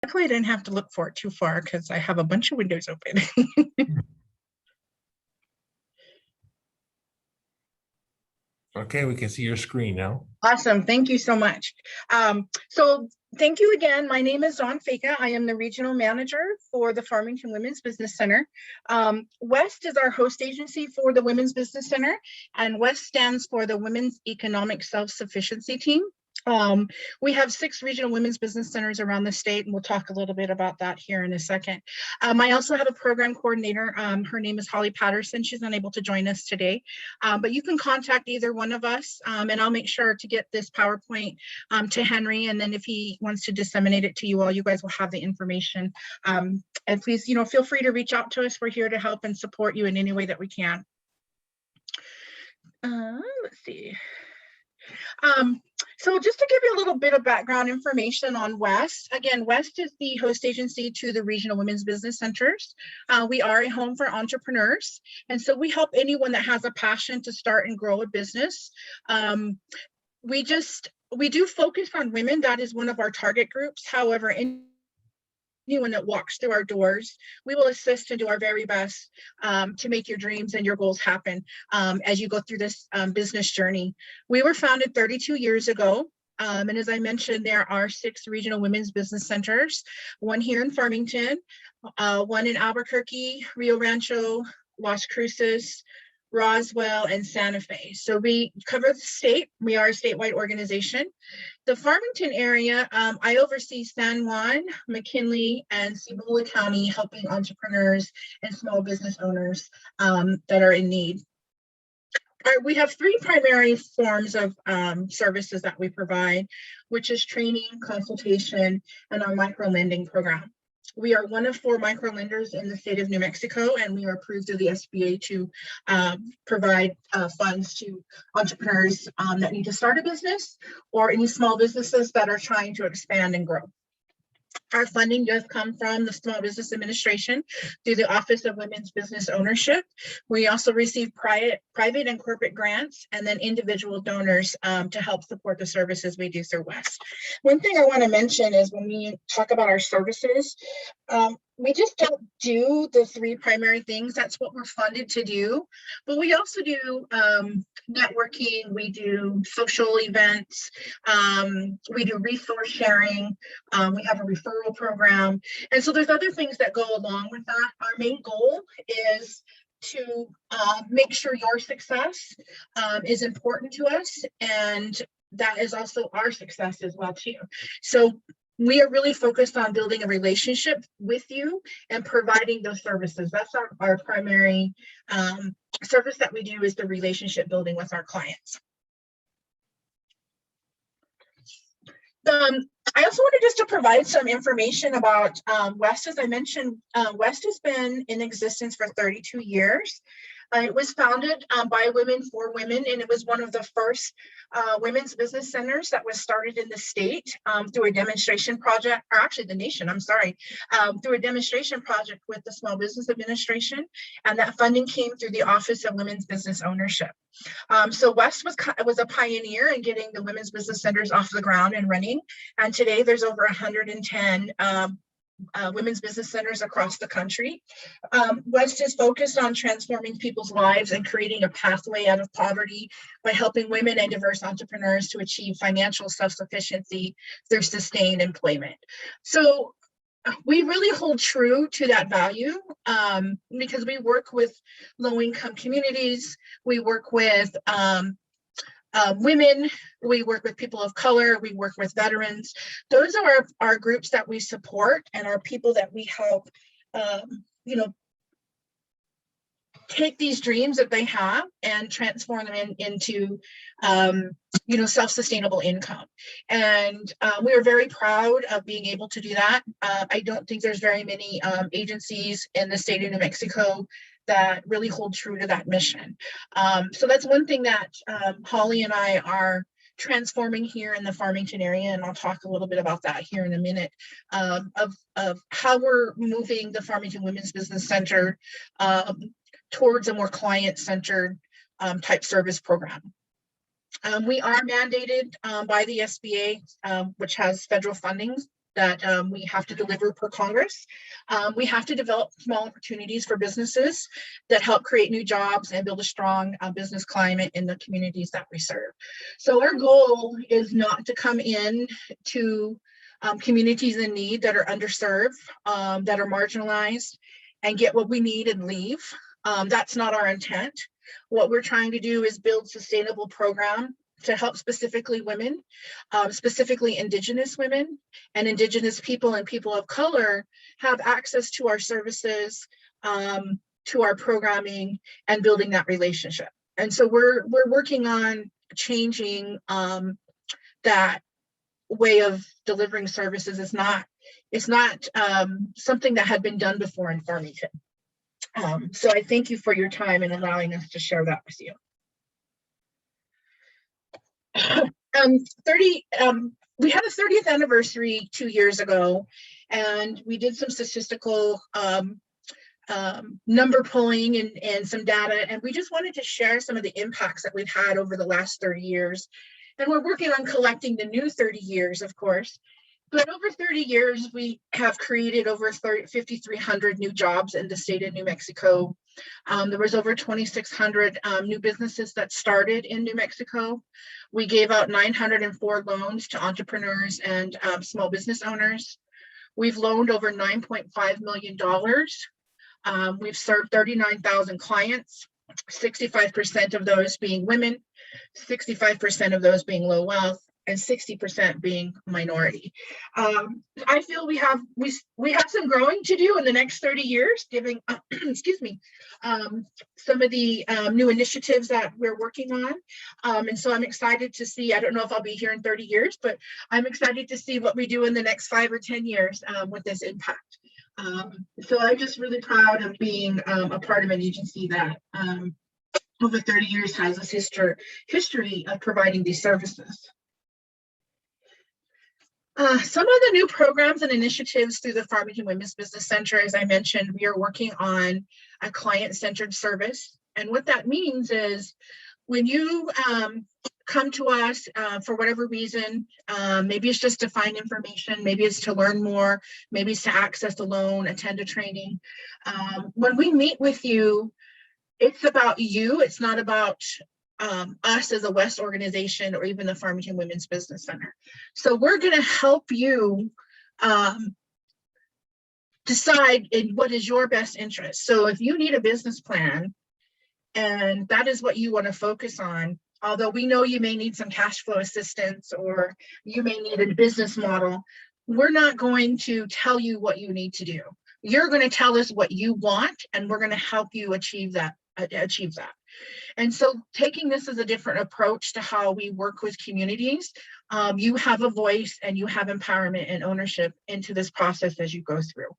Luckily, I didn't have to look for it too far because I have a bunch of windows open. Okay, we can see your screen now. Awesome. Thank you so much. So thank you again. My name is Facka. I am the regional manager for the Farmington Women's Business Center. WESST is our host agency for the Women's Business Center, and WESST stands for the Women's Economic Self-Sufficiency Team. We have 6 regional women's business centers around the state, and we'll talk a little bit about that here in a second. I also have a program coordinator. Her name is Holly Patterson. She's unable to join us today, but you can contact either one of us, and I'll make sure to get this PowerPoint to Henry, and then if he wants to disseminate it to you all, you guys will have the information. And please, feel free to reach out to us. We're here to help and support you in any way that we can. Let's see. So just to give you a little bit of background information on WESST, again, WESST is the host agency to the regional women's business centers. We are a home for entrepreneurs, and so we help anyone that has a passion to start and grow a business. We do focus on women. That is one of our target groups. However, anyone that walks through our doors, we will assist and do our very best to make your dreams and your goals happen as you go through this business journey. We were founded 32 years ago. And as I mentioned, there are 6 regional women's business centers, one here in Farmington, one in Albuquerque, Rio Rancho, Las Cruces, Roswell, and Santa Fe. So we cover the state. We are a statewide organization. The Farmington area, I oversee San Juan, McKinley, and Cibola County, helping entrepreneurs and small business owners that are in need. We have 3 primary forms of services that we provide, which is training, consultation, and our micro lending program. We are one of 4 micro lenders in the state of New Mexico, and we are approved through the SBA to provide funds to entrepreneurs that need to start a business or any small businesses that are trying to expand and grow. Our funding does come from the Small Business Administration through the Office of Women's Business Ownership. We also receive private and corporate grants, and then individual donors to help support the services we do through WESST. One thing I want to mention is when we talk about our services, we just don't do the 3 primary things. That's what we're funded to do. But we also do networking, we do social events, we do resource sharing, we have a referral program. And so there's other things that go along with that. Our main goal is to make sure your success is important to us, and that is also our success as well too. So we are really focused on building a relationship with you and providing those services. That's our primary service that we do, is the relationship building with our clients. I also wanted just to provide some information about WESST. As I mentioned, WESST has been in existence for 32 years. It was founded by women for women, and it was one of the first women's business centers that was started in the state through a demonstration project, or actually the nation, I'm sorry, through a demonstration project with the Small Business Administration, and that funding came through the Office of Women's Business Ownership. So WESST was a pioneer in getting the women's business centers off the ground and running, and today there's over 110 women's business centers across the country. WESST is focused on transforming people's lives and creating a pathway out of poverty by helping women and diverse entrepreneurs to achieve financial self-sufficiency through sustained employment. So we really hold true to that value because we work with low-income communities, we work with women, we work with people of color, we work with veterans. Those are our groups that we support and are people that we help, take these dreams that they have and transform them into, self-sustainable income. And we are very proud of being able to do that. I don't think there's very many agencies in the state of New Mexico that really hold true to that mission. So that's one thing that Holly and I are transforming here in the Farmington area, and I'll talk a little bit about that here in a minute, of how we're moving the Farmington Women's Business Center towards a more client-centered type service program. We are mandated by the SBA, which has federal funding that we have to deliver per Congress. We have to develop small opportunities for businesses that help create new jobs and build a strong business climate in the communities that we serve. So our goal is not to come in to communities in need that are underserved, that are marginalized, and get what we need and leave. That's not our intent. What we're trying to do is build sustainable program to help specifically women, specifically Indigenous women and Indigenous people and people of color have access to our services, to our programming, and building that relationship. And so we're working on changing that way of delivering services. It's not something that had been done before in Farmington. So I thank you for your time and allowing us to share that with you. We had a 30th anniversary 2 years ago, and we did some statistical number pulling and some data, and we just wanted to share some of the impacts that we've had over the last 30 years. And we're working on collecting the new 30 years, of course. But over 30 years, we have created over 5,300 new jobs in the state of New Mexico. There was over 2,600 new businesses that started in New Mexico. We gave out 904 loans to entrepreneurs and small business owners. We've loaned over $9.5 million. We've served 39,000 clients, 65% of those being women, 65% of those being low wealth, and 60% being minority. I feel we have some growing to do in the next 30 years, giving, excuse me, some of the new initiatives that we're working on. And so I'm excited to see, I don't know if I'll be here in 30 years, but I'm excited to see what we do in the next 5 or 10 years with this impact. So I'm just really proud of being a part of an agency that over 30 years has this history of providing these services. Some of the new programs and initiatives through the Farmington Women's Business Center, as I mentioned, we are working on a client-centered service. And what that means is when you come to us for whatever reason, maybe it's just to find information, maybe it's to learn more, maybe it's to access a loan, attend a training. When we meet with you, it's about you. It's not about us as a WESST organization or even the Farmington Women's Business Center. So we're going to help you decide in what is your best interest. So if you need a business plan and that is what you want to focus on, although we know you may need some cash flow assistance or you may need a business model, we're not going to tell you what you need to do. You're going to tell us what you want, and we're going to help you achieve that. And so taking this as a different approach to how we work with communities, you have a voice and you have empowerment and ownership into this process as you go through.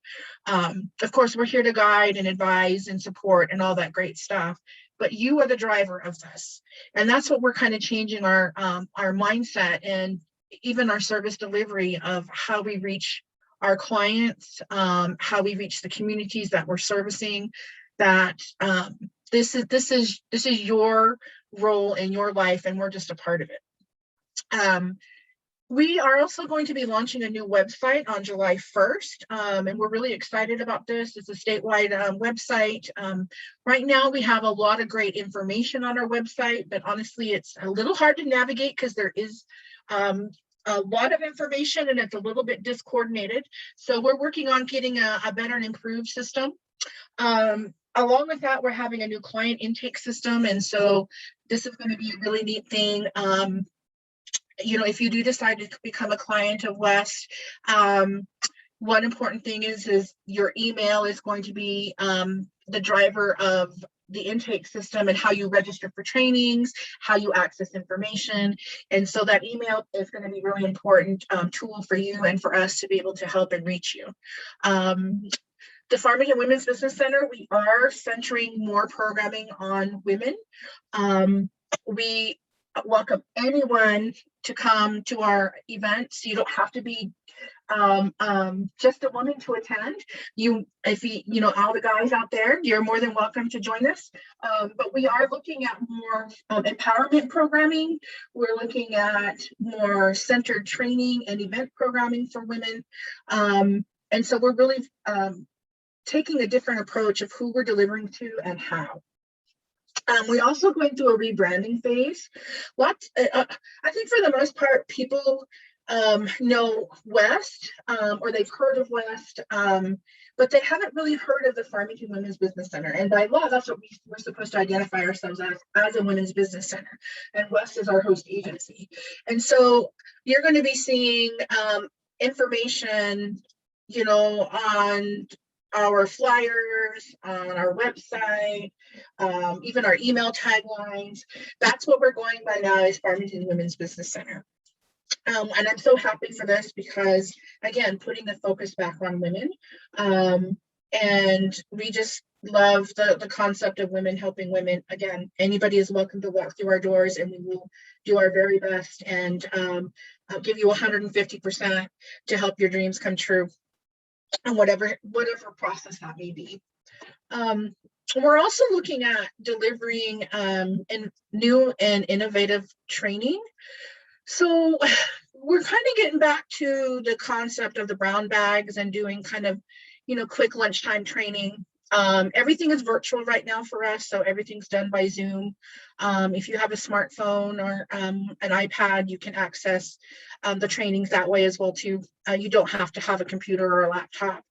Of course, we're here to guide and advise and support and all that great stuff, but you are the driver of this. And that's what we're kind of changing our mindset and even our service delivery of how we reach our clients, how we reach the communities that we're servicing, that this is your role in your life, and we're just a part of it. We are also going to be launching a new website on July 1st, and we're really excited about this. It's a statewide website. Right now, we have a lot of great information on our website, but honestly, it's a little hard to navigate because there is a lot of information and it's a little bit discoordinated. So we're working on getting a better and improved system. Along with that, we're having a new client intake system. And so this is going to be a really neat thing. You know, if you do decide to become a client of WESST, one important thing is your email is going to be the driver of the intake system and how you register for trainings, how you access information. And so that email is going to be a really important tool for you and for us to be able to help and reach you. The Farmington Women's Business Center, we are centering more programming on women. We welcome anyone to come to our events. You don't have to be just a woman to attend. If all the guys out there, you're more than welcome to join us. But we are looking at more empowerment programming. We're looking at more centered training and event programming for women. And so we're really taking a different approach of who we're delivering to and how. We're also going through a rebranding phase. I think for the most part, people know WESST, or they've heard of WESST, but they haven't really heard of the Farmington Women's Business Center. And by law, that's what we're supposed to identify ourselves as a women's business center. And WESST is our host agency. And so you're going to be seeing information, on our flyers, on our website, even our email taglines. That's what we're going by now is Farmington Women's Business Center. And I'm so happy for this because, again, putting the focus back on women. And we just love the concept of women helping women. Again, anybody is welcome to walk through our doors, and we will do our very best and I'll give you 150% to help your dreams come true, and whatever process that may be. We're also looking at delivering new and innovative training. So we're kind of getting back to the concept of the brown bags and doing kind of, quick lunchtime training. Everything is virtual right now for us, so everything's done by Zoom. If you have a smartphone or an iPad, you can access the trainings that way as well too. You don't have to have a computer or a laptop.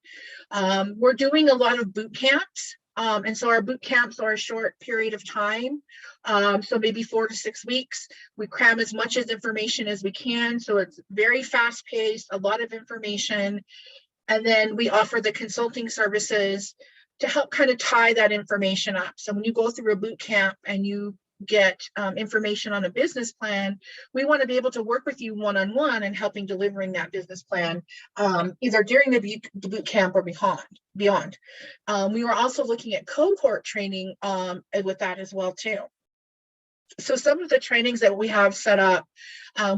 We're doing a lot of boot camps. And so our boot camps are a short period of time. So maybe 4 to 6 weeks. We cram as much information as we can. So it's very fast paced, a lot of information. And then we offer the consulting services to help kind of tie that information up. So when you go through a boot camp and you get information on a business plan, we want to be able to work with you one-on-one and helping delivering that business plan, either during the boot camp or beyond. We were also looking at cohort training with that as well too. So some of the trainings that we have set up,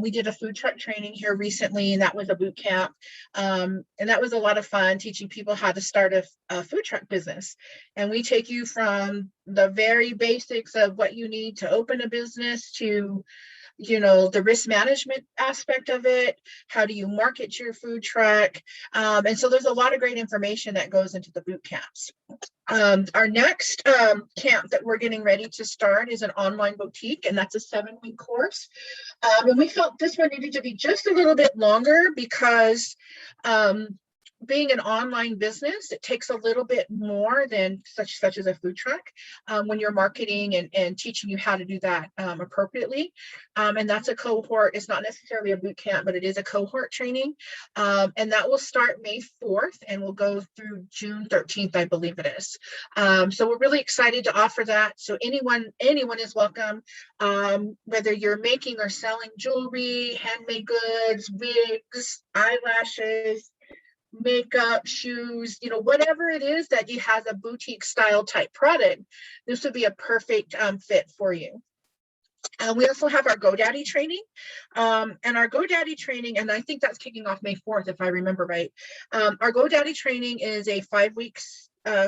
we did a food truck training here recently, and that was a boot camp. And that was a lot of fun, teaching people how to start a food truck business. And we take you from the very basics of what you need to open a business to, the risk management aspect of it. How do you market your food truck? And so there's a lot of great information that goes into the boot camps. Our next camp that we're getting ready to start is an online boutique, and that's a 7-week course. And we felt this one needed to be just a little bit longer because being an online business, it takes a little bit more than such as a food truck when you're marketing and teaching you how to do that appropriately. And that's a cohort. It's not necessarily a boot camp, but it is a cohort training. And that will start May 4th and will go through June 13th, I believe it is. So we're really excited to offer that. So anyone is welcome, whether you're making or selling jewelry, handmade goods, wigs, eyelashes, makeup, shoes, whatever it is that you has a boutique style type product, this would be a perfect fit for you. We also have our Godaddy training, and our Godaddy training, and I think that's kicking off May 4th, if I remember right. Our Godaddy training is a 5-week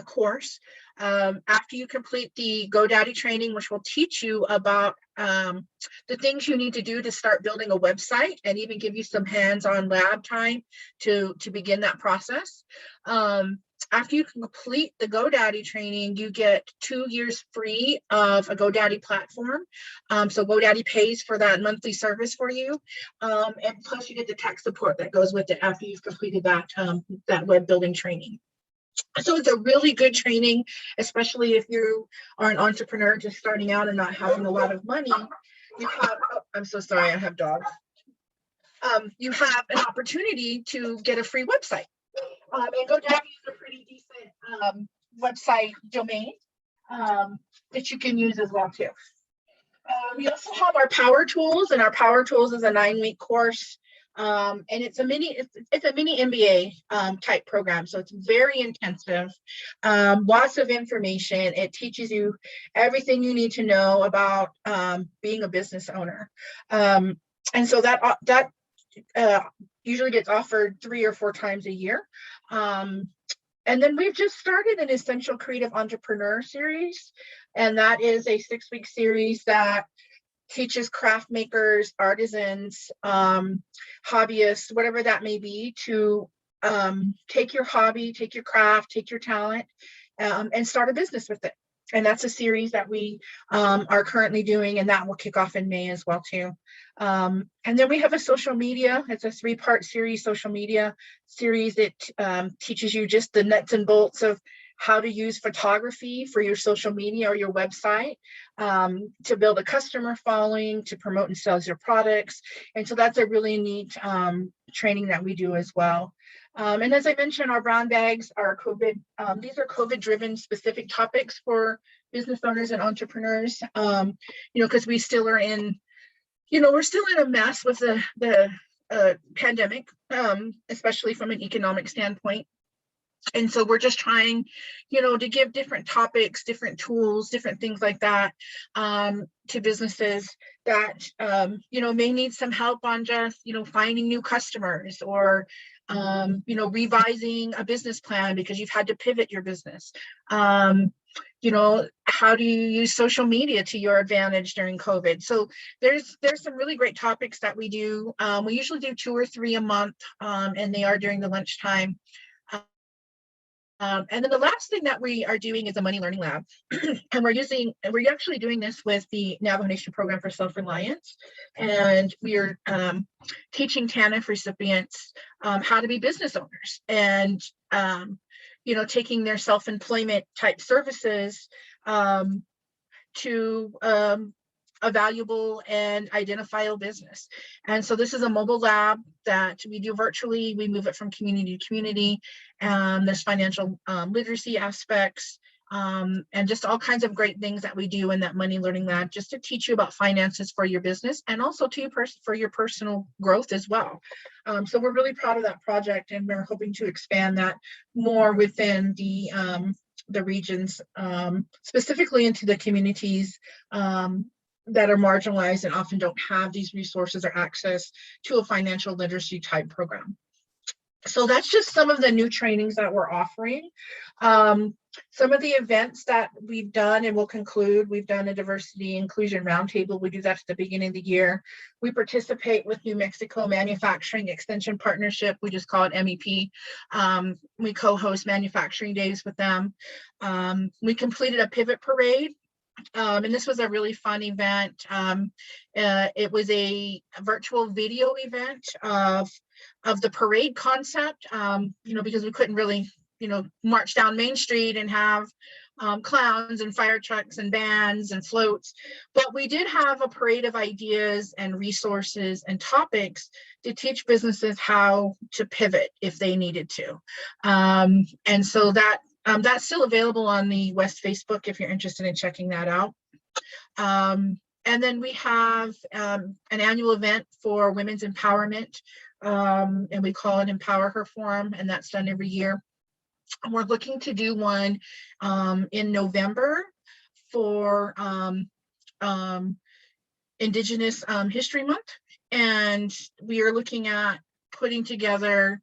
course. After you complete the Godaddy training, which will teach you about the things you need to do to start building a website and even give you some hands-on lab time to begin that process. After you complete the Godaddy training, you get 2 years free of a Godaddy platform. So Godaddy pays for that monthly service for you. And plus you get the tech support that goes with it after you've completed that web building training. So it's a really good training, especially if you are an entrepreneur just starting out and not having a lot of money. You have, I'm so sorry, I have dogs. You have an opportunity to get a free website. And GoDaddy is a pretty decent website domain that you can use as well too. We also have our Power Tools, and our Power Tools is a 9-week course. And it's a mini MBA type program, so it's very intensive, lots of information. It teaches you everything you need to know about being a business owner, and so that usually gets offered 3 or 4 times a year. And then we've just started an Essential Creative Entrepreneur series, and that is a 6-week series that teaches craft makers, artisans, hobbyists, whatever that may be, to take your hobby, take your craft, take your talent, and start a business with it. And that's a series that we are currently doing, and that will kick off in May as well too. And then we have a social media. It's a 3-part series, social media series. It teaches you just the nuts and bolts of how to use photography for your social media or your website, to build a customer following, to promote and sell your products. And so that's a really neat training that we do as well. And as I mentioned, our brown bags are COVID. These are COVID-driven specific topics for business owners and entrepreneurs, because we still are in, we're still in a mess with the pandemic, especially from an economic standpoint. And so we're just trying, to give different topics, different tools, different things like that to businesses that, may need some help on just, finding new customers, or, revising a business plan because you've had to pivot your business. How do you use social media to your advantage during COVID? So there's some really great topics that we do. We usually do 2 or 3 a month, and they are during the lunchtime. And then the last thing that we are doing is a money learning lab. And we're actually doing this with the Navajo Nation Program for Self-Reliance. And we are teaching TANF recipients how to be business owners, and, taking their self-employment type services to a valuable and identifiable business. And so this is a mobile lab that we do virtually. We move it from community to community. There's financial literacy aspects, and just all kinds of great things that we do in that money learning lab, just to teach you about finances for your business, and also for your personal growth as well. So we're really proud of that project, and we're hoping to expand that more within the regions, specifically into the communities that are marginalized and often don't have these resources or access to a financial literacy type program. So that's just some of the new trainings that we're offering. Some of the events that we've done and will conclude, we've done a diversity inclusion roundtable. We do that at the beginning of the year. We participate with New Mexico Manufacturing Extension Partnership. We just call it MEP. We co-host manufacturing days with them. We completed a pivot parade. And this was a really fun event. It was a virtual video event of the parade concept, because we couldn't really, march down Main Street and have clowns and fire trucks and bands and floats. But we did have a parade of ideas and resources and topics to teach businesses how to pivot if they needed to. And so that's still available on the WESST Facebook if you're interested in checking that out. And then we have an annual event for women's empowerment, and we call it Empower Her Forum, and that's done every year. And we're looking to do one in November for Indigenous History Month, and we are looking at putting together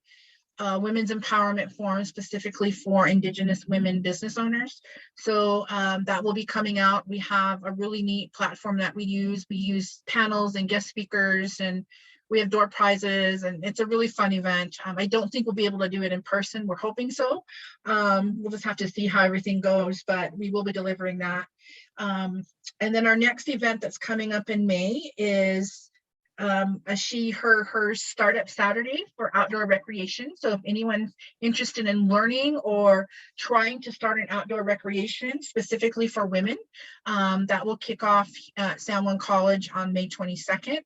women's empowerment forum specifically for Indigenous women business owners. So that will be coming out. We have a really neat platform that we use. We use panels and guest speakers, and we have door prizes, and it's a really fun event. I don't think we'll be able to do it in person. We're hoping so. We'll just have to see how everything goes, but we will be delivering that. And then our next event that's coming up in May is a she, her, hers startup Saturday for outdoor recreation. So if anyone's interested in learning or trying to start an outdoor recreation specifically for women, that will kick off at San Juan College on May 22nd.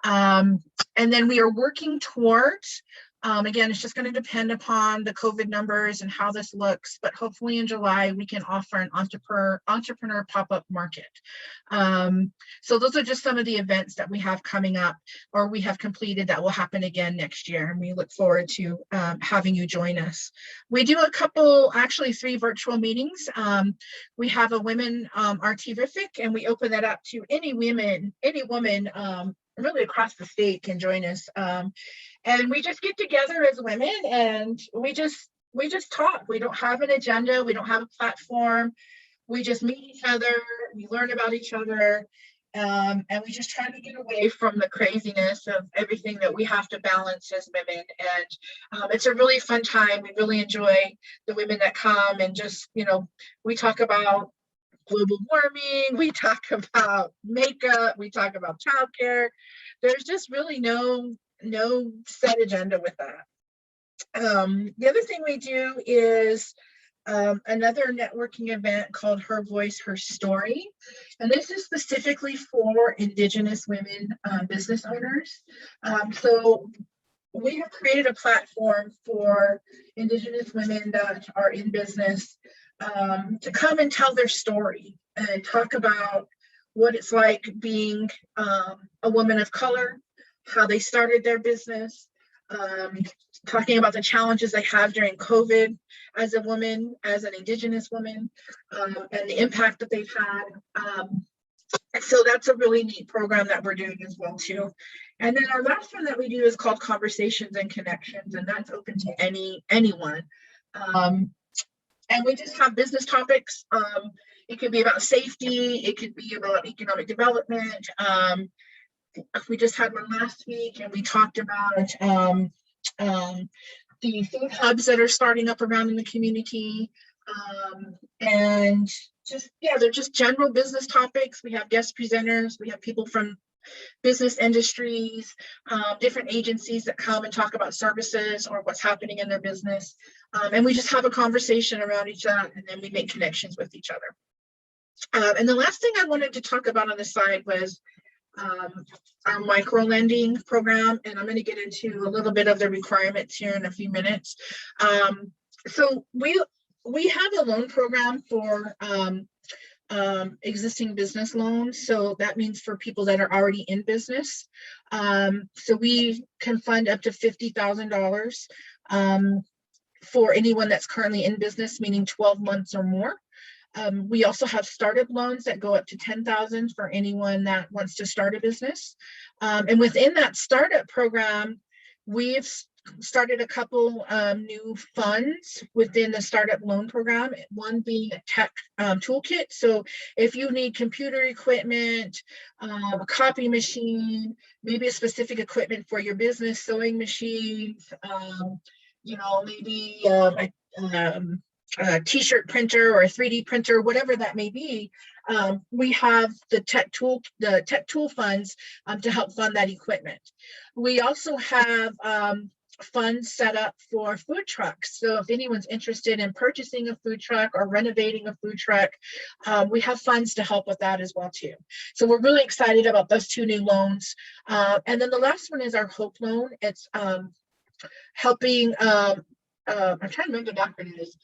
And then we are working towards, again, it's just going to depend upon the COVID numbers and how this looks, but hopefully in July we can offer an entrepreneur pop-up market. So those are just some of the events that we have coming up, or we have completed, that will happen again next year, and we look forward to having you join us. We do a couple, actually 3 virtual meetings. We have a women RT-rific, and we open that up to any woman really across the state can join us. And we just get together as women and we just talk. We don't have an agenda. We don't have a platform. We just meet each other. We learn about each other. And we just try to get away from the craziness of everything that we have to balance as women. And it's a really fun time. We really enjoy the women that come and just, we talk about global warming, we talk about makeup, we talk about childcare. There's just really no set agenda with that. The other thing we do is another networking event called Her Voice, Her Story. And this is specifically for Indigenous women business owners. So we have created a platform for Indigenous women that are in business to come and tell their story and talk about what it's like being a woman of color, how they started their business, talking about the challenges they have during COVID as a woman, as an Indigenous woman, and the impact that they've had. So that's a really neat program that we're doing as well too. And then our last one that we do is called Conversations and Connections, and that's open to anyone. And we just have business topics. It could be about safety, it could be about economic development. We just had one last week and we talked about the food hubs that are starting up around in the community. And just, they're just general business topics. We have guest presenters, we have people from business industries, different agencies that come and talk about services or what's happening in their business. And we just have a conversation around each other, and then we make connections with each other. And the last thing I wanted to talk about on the side was our micro lending program, and I'm going to get into a little bit of the requirements here in a few minutes. So we have a loan program for existing business loans. So that means for people that are already in business. So we can fund up to $50,000 for anyone that's currently in business, meaning 12 months or more. We also have startup loans that go up to $10,000 for anyone that wants to start a business. And within that startup program, we've started a couple new funds within the startup loan program, one being a tech toolkit. So if you need computer equipment, a copy machine, maybe a specific equipment for your business, sewing machines, maybe a t-shirt printer or a 3D printer, whatever that may be, we have the tech tool funds to help fund that equipment. We also have funds set up for food trucks. So if anyone's interested in purchasing a food truck or renovating a food truck, we have funds to help with that as well too. So we're really excited about those two new loans. And then the last one is our Hope loan. It's helping, I'm trying to remember the acronym is,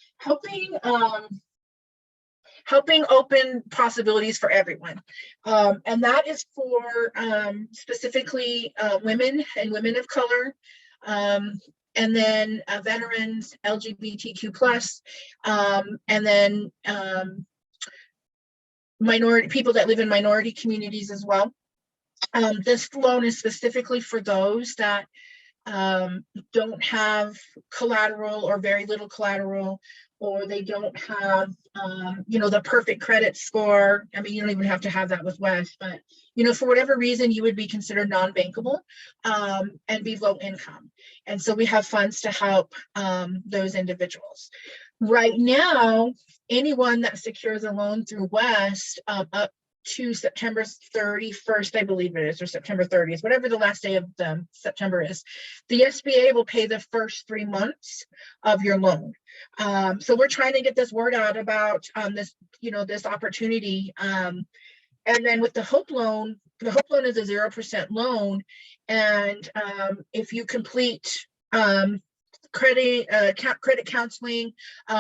helping open possibilities for everyone. And that is for specifically women and women of color, and then veterans, LGBTQ+, and then minority people that live in minority communities as well. This loan is specifically for those that don't have collateral or very little collateral, or they don't have, the perfect credit score. I mean, you don't even have to have that with WESST, but, for whatever reason, you would be considered non-bankable and be low income. And so we have funds to help those individuals. Right now, anyone that secures a loan through WESST up to September 31st, I believe it is, or September 30th, whatever the last day of September is, the SBA will pay the first 3 months of your loan. So we're trying to get this word out about this, this opportunity. And then with the Hope loan is a 0% loan. And if you complete credit counseling,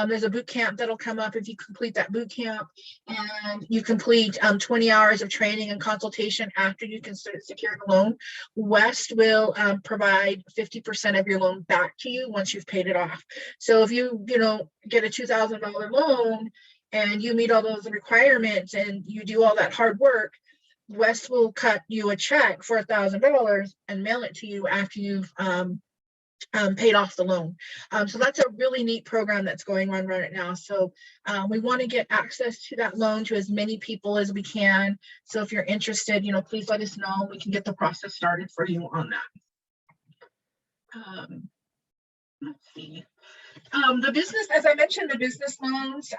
there's a boot camp that'll come up if you complete that boot camp, and you complete 20 hours of training and consultation after you can secure the loan. WESST will provide 50% of your loan back to you once you've paid it off. So if you get a $2,000 loan and you meet all those requirements and you do all that hard work, WESST will cut you a check for $1,000 and mail it to you after you've paid off the loan. So that's a really neat program that's going on right now. So we want to get access to that loan to as many people as we can. So if you're interested, please let us know. We can get the process started for you on that. Let's see. The business, as I mentioned, the business loans,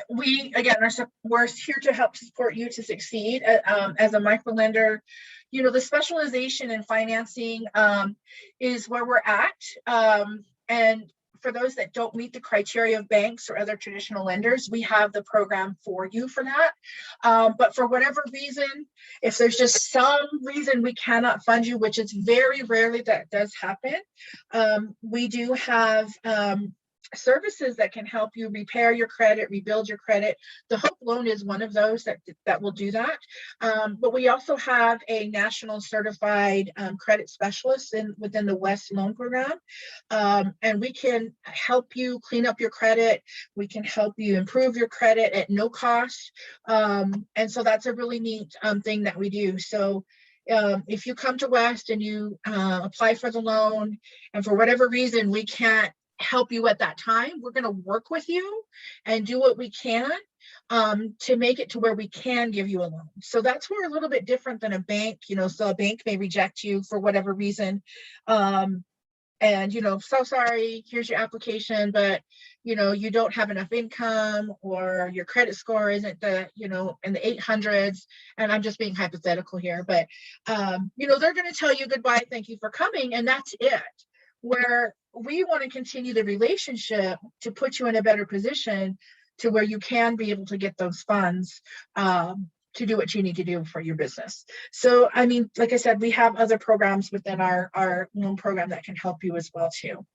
we're here to help support you to succeed as a micro lender. The specialization in financing is where we're at. And for those that don't meet the criteria of banks or other traditional lenders, we have the program for you for that. But for whatever reason, if there's just some reason we cannot fund you, which is very rarely that does happen, we do have services that can help you repair your credit, rebuild your credit. The Hope Loan is one of those that will do that. But we also have a national certified credit specialist within the WESST loan program. And we can help you clean up your credit. We can help you improve your credit at no cost. And so that's a really neat thing that we do. So if you come to WEST and you apply for the loan, and for whatever reason we can't help you at that time, we're going to work with you and do what we can to make it to where we can give you a loan. So that's where a little bit different than a bank, so a bank may reject you for whatever reason. And, so sorry, here's your application, but, you don't have enough income, or your credit score isn't in the 800s. And I'm just being hypothetical here, but, they're going to tell you goodbye, thank you for coming, and that's it. Where we want to continue the relationship to put you in a better position to where you can be able to get those funds to do what you need to do for your business. So, like I said, we have other programs within our loan program that can help you as well too.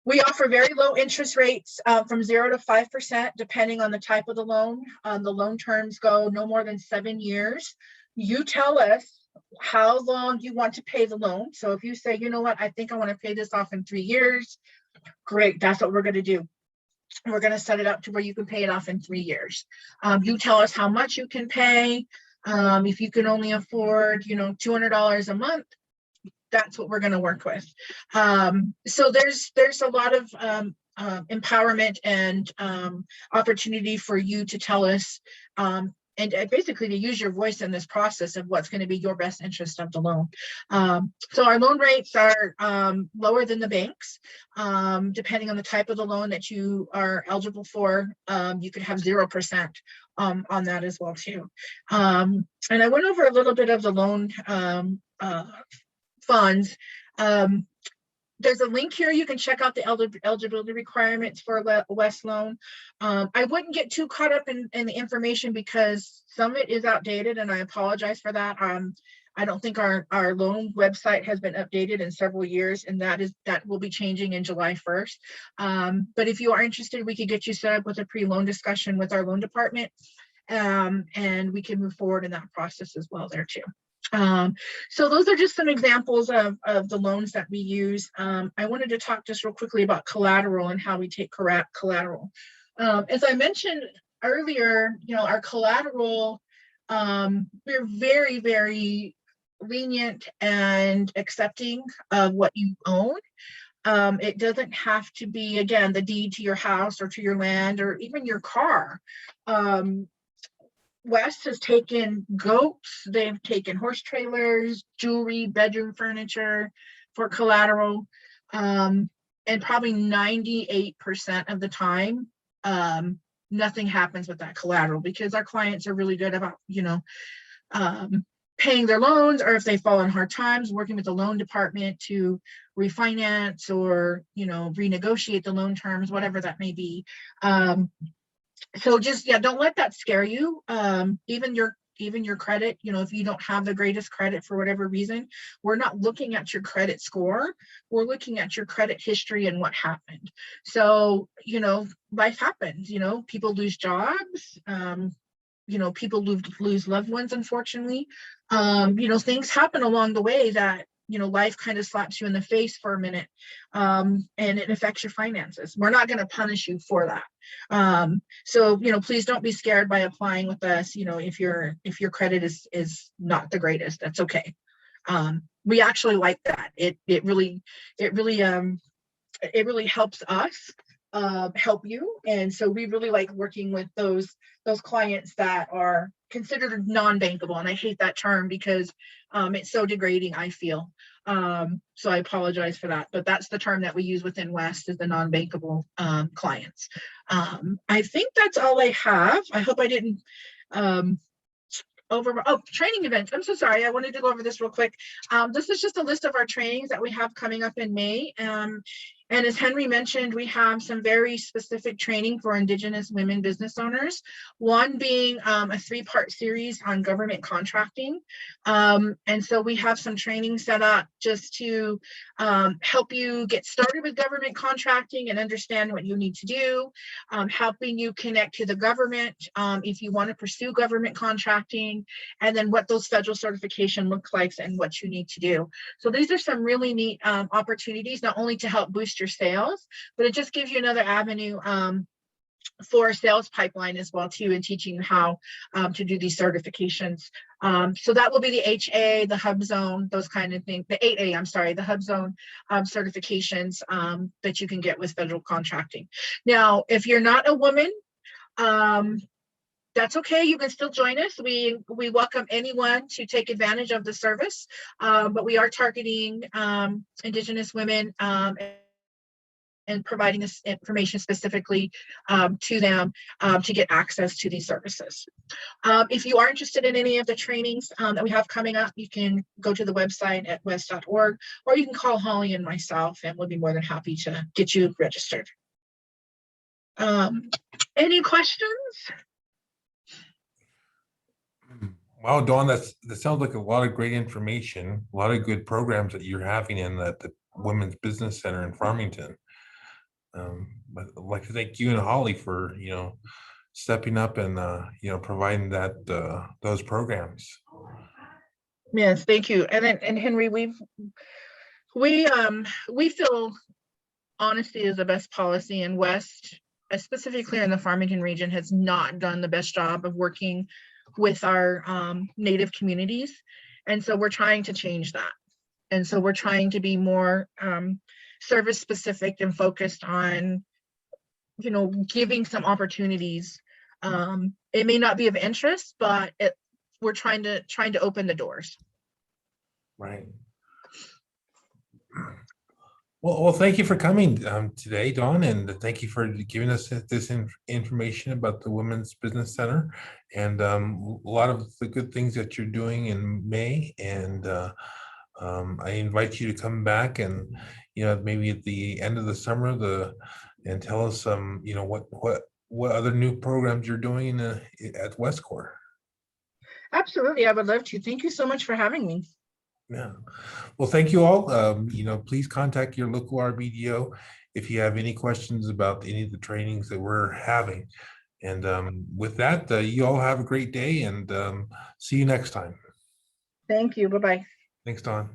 We offer very low interest rates from 0 to 5%, depending on the type of the loan. The loan terms go no more than 7 years. You tell us how long you want to pay the loan. So if you say, you know what, I think I want to pay this off in 3 years, great, that's what we're going to do. We're going to set it up to where you can pay it off in 3 years. You tell us how much you can pay. If you can only afford, $200 a month, that's what we're going to work with. So there's a lot of empowerment and opportunity for you to tell us and basically to use your voice in this process of what's going to be your best interest of the loan. So our loan rates are lower than the banks, depending on the type of the loan that you are eligible for. You could have 0% on that as well too. And I went over a little bit of the loan funds. There's a link here. You can check out the eligibility requirements for a WEST loan. I wouldn't get too caught up in the information because some of it is outdated, and I apologize for that. I don't think our loan website has been updated in several years, and that will be changing in July 1st. But if you are interested, we could get you set up with a pre-loan discussion with our loan department, and we can move forward in that process as well there too. So those are just some examples of the loans that we use. I wanted to talk just real quickly about collateral and how we take collateral. As I mentioned earlier, our collateral, we're very, very lenient and accepting of what you own. It doesn't have to be, again, the deed to your house or to your land or even your car. WEST has taken goats, they've taken horse trailers, jewelry, bedroom furniture for collateral, and probably 98% of the time, nothing happens with that collateral because our clients are really good about, paying their loans, or if they fall in hard times, working with the loan department to refinance or, renegotiate the loan terms, whatever that may be. So just, don't let that scare you. Even your credit, if you don't have the greatest credit for whatever reason, we're not looking at your credit score. We're looking at your credit history and what happened. So, life happens, people lose jobs, people lose loved ones, unfortunately. Things happen along the way that life kind of slaps you in the face for a minute, and it affects your finances. We're not going to punish you for that. So, please don't be scared by applying with us. If your credit is not the greatest, that's okay. We actually like that. It really helps us help you. And so we really like working with those clients that are considered non-bankable. And I hate that term because it's so degrading, I feel. So I apologize for that, but that's the term that we use within WESST, is the non-bankable clients. I think that's all I have. I hope I didn't training events. I'm so sorry. I wanted to go over this real quick. This is just a list of our trainings that we have coming up in May. And as Henry mentioned, we have some very specific training for Indigenous women business owners. One being a 3-part series on government contracting. And so we have some training set up just to help you get started with government contracting and understand what you need to do, helping you connect to the government if you want to pursue government contracting, and then what those federal certification looks like and what you need to do. So these are some really neat opportunities, not only to help boost your sales, but it just gives you another avenue for a sales pipeline as well too, and teaching you how to do these certifications. So that will be the HA, the Hub Zone, those kind of things. The 8A, I'm sorry, the Hub Zone certifications that you can get with federal contracting. Now, if you're not a woman, that's okay. You can still join us. We welcome anyone to take advantage of the service, but we are targeting Indigenous women and providing this information specifically to them to get access to these services. If you are interested in any of the trainings that we have coming up, you can go to the website at west.org, or you can call Holly and myself, and we'll be more than happy to get you registered. Any questions? Wow, Dawn, that sounds like a lot of great information, a lot of good programs that you're having in the Women's Business Center in Farmington. But I'd like to thank you and Holly for stepping up and providing those programs. Yes, thank you. And Henry, we feel honesty is the best policy, and WESST, specifically in the Farmington region, has not done the best job of working with our Native communities. And so we're trying to change that. And so we're trying to be more service specific and focused on, giving some opportunities. It may not be of interest, but we're trying to open the doors. Right. Well, thank you for coming today, Dawn, and thank you for giving us this information about the Women's Business Center and a lot of the good things that you're doing in May. And I invite you to come back and maybe at the end of the summer and tell us what other new programs you're doing at Westcore. Absolutely, I would love to. Thank you so much for having me. Yeah. Well, thank you all. Please contact your local RBDO if you have any questions about any of the trainings that we're having. And with that, you all have a great day, and see you next time. Thank you. Bye-bye. Thanks, Dawn.